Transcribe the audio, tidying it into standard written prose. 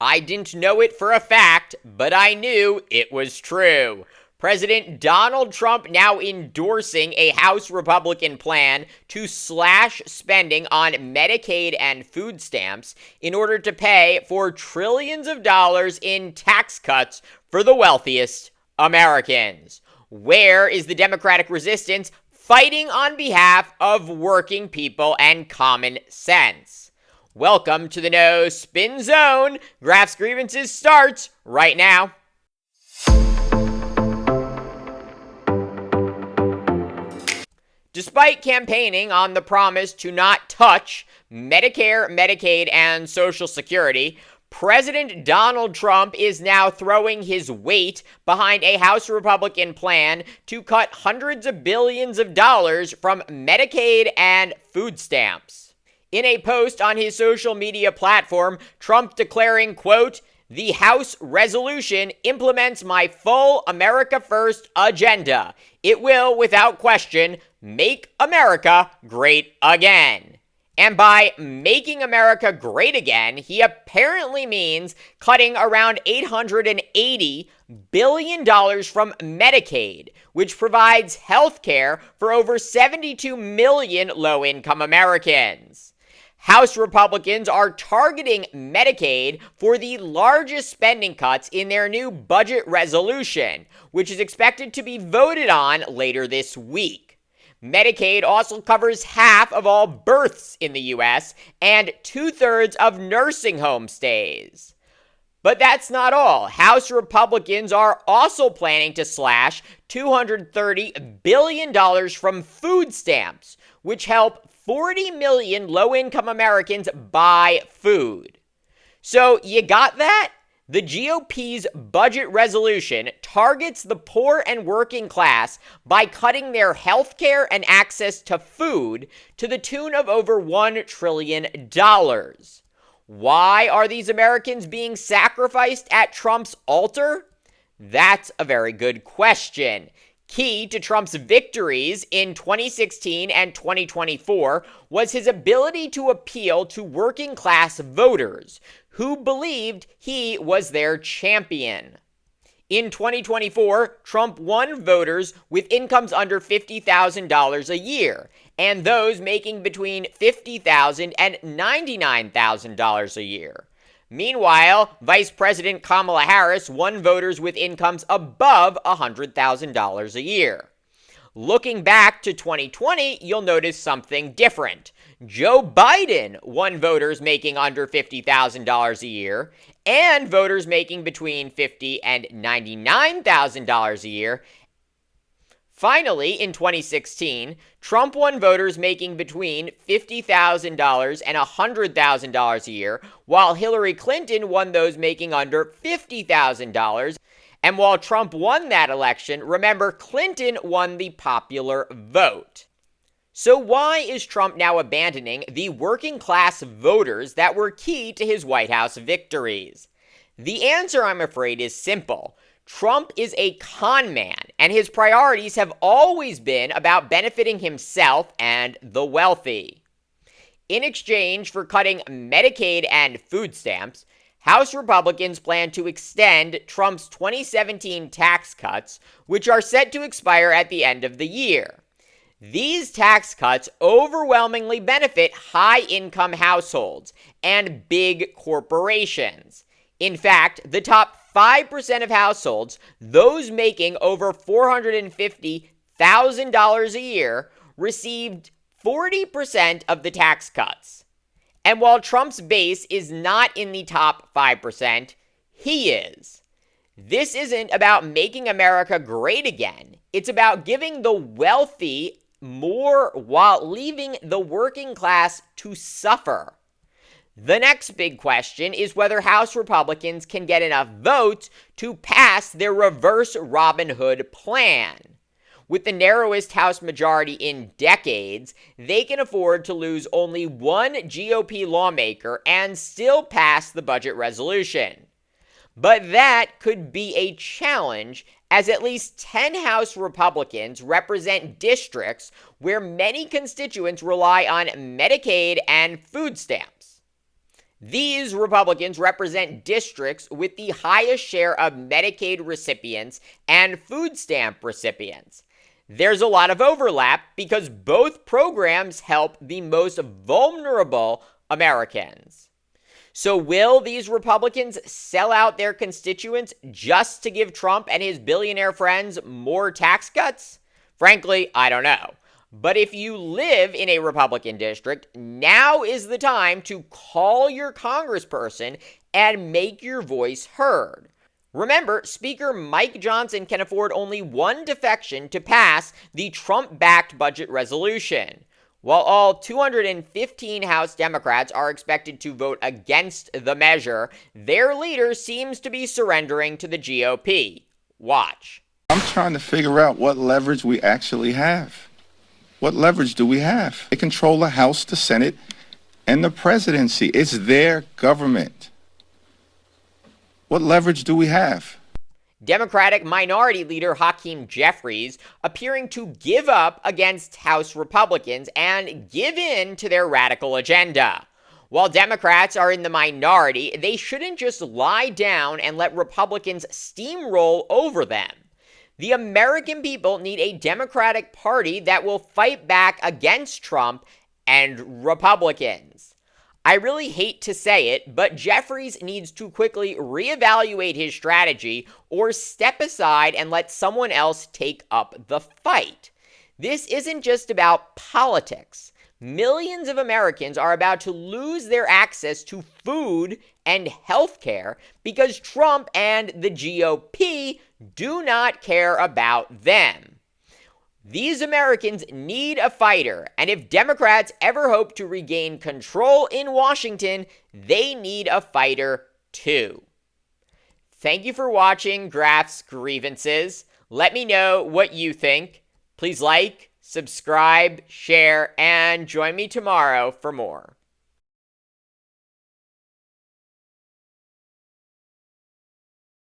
I didn't know it for a fact, but I knew it was true. President Donald Trump now endorsing a House Republican plan to slash spending on Medicaid and food stamps in order to pay for trillions of dollars in tax cuts for the wealthiest Americans. Where is the Democratic resistance fighting on behalf of working people and common sense? Welcome to the No Spin Zone. Graphs Grievances starts right now. Despite campaigning on the promise to not touch Medicare, Medicaid, and Social Security, President Donald Trump is now throwing his weight behind a House Republican plan to cut hundreds of billions of dollars from Medicaid and food stamps. In a post on his social media platform, Trump declaring, quote, "The House resolution implements my full America First agenda. It will, without question, make America great again." And by making America great again, he apparently means cutting around $880 billion from Medicaid, which provides health care for over 72 million low-income Americans. House Republicans are targeting Medicaid for the largest spending cuts in their new budget resolution, which is expected to be voted on later this week. Medicaid also covers half of all births in the U.S. and 2/3 of nursing home stays. But that's not all. House Republicans are also planning to slash $230 billion from food stamps, which help 40 million low-income Americans buy food. So you got that? The GOP's budget resolution targets the poor and working class by cutting their health care and access to food to the tune of over $1 trillion. Why are these Americans being sacrificed at Trump's altar? That's a very good question. Key to Trump's victories in 2016 and 2024 was his ability to appeal to working class voters who believed he was their champion. In 2024, Trump won voters with incomes under $50,000 a year, and those making between $50,000 and $99,000 a year. Meanwhile, Vice President Kamala Harris won voters with incomes above $100,000 a year. Looking back to 2020, you'll notice something different. Joe Biden won voters making under $50,000 a year and voters making between $50,000 and $99,000 a year. Finally, in 2016, Trump won voters making between $50,000 and $100,000 a year, while Hillary Clinton won those making under $50,000. And while Trump won that election, remember, Clinton won the popular vote. So why is Trump now abandoning the working class voters that were key to his White House victories? The answer, I'm afraid, is simple. Trump is a con man, and his priorities have always been about benefiting himself and the wealthy. In exchange for cutting Medicaid and food stamps, House Republicans plan to extend Trump's 2017 tax cuts, which are set to expire at the end of the year. These tax cuts overwhelmingly benefit high-income households and big corporations. In fact, the top 5% of households, those making over $450,000 a year, received 40% of the tax cuts. And while Trump's base is not in the top 5%, he is. This isn't about making America great again. It's about giving the wealthy more while leaving the working class to suffer. The next big question is whether House Republicans can get enough votes to pass their reverse Robin Hood plan. With the narrowest House majority in decades, they can afford to lose only one GOP lawmaker and still pass the budget resolution. But that could be a challenge, as at least 10 House Republicans represent districts where many constituents rely on Medicaid and food stamps. These Republicans represent districts with the highest share of Medicaid recipients and food stamp recipients. There's a lot of overlap because both programs help the most vulnerable Americans. So will these Republicans sell out their constituents just to give Trump and his billionaire friends more tax cuts? Frankly, I don't know. But if you live in a Republican district, now is the time to call your congressperson and make your voice heard. Remember, Speaker Mike Johnson can afford only one defection to pass the Trump-backed budget resolution. While all 215 House Democrats are expected to vote against the measure, their leader seems to be surrendering to the GOP. Watch. I'm trying to figure out what leverage we actually have. What leverage do we have? They control the House, the Senate, and the presidency. It's their government. What leverage do we have? Democratic Minority Leader Hakeem Jeffries appearing to give up against House Republicans and give in to their radical agenda. While Democrats are in the minority, they shouldn't just lie down and let Republicans steamroll over them. The American people need a Democratic Party that will fight back against Trump and Republicans. I really hate to say it, but Jeffries needs to quickly reevaluate his strategy or step aside and let someone else take up the fight. This isn't just about politics. Millions of Americans are about to lose their access to food and health care because Trump and the GOP do not care about them. These Americans need a fighter, and if Democrats ever hope to regain control in Washington, they need a fighter too. Thank you for watching Graf's Grievances. Let me know what you think. Please like, subscribe, share, and join me tomorrow for more.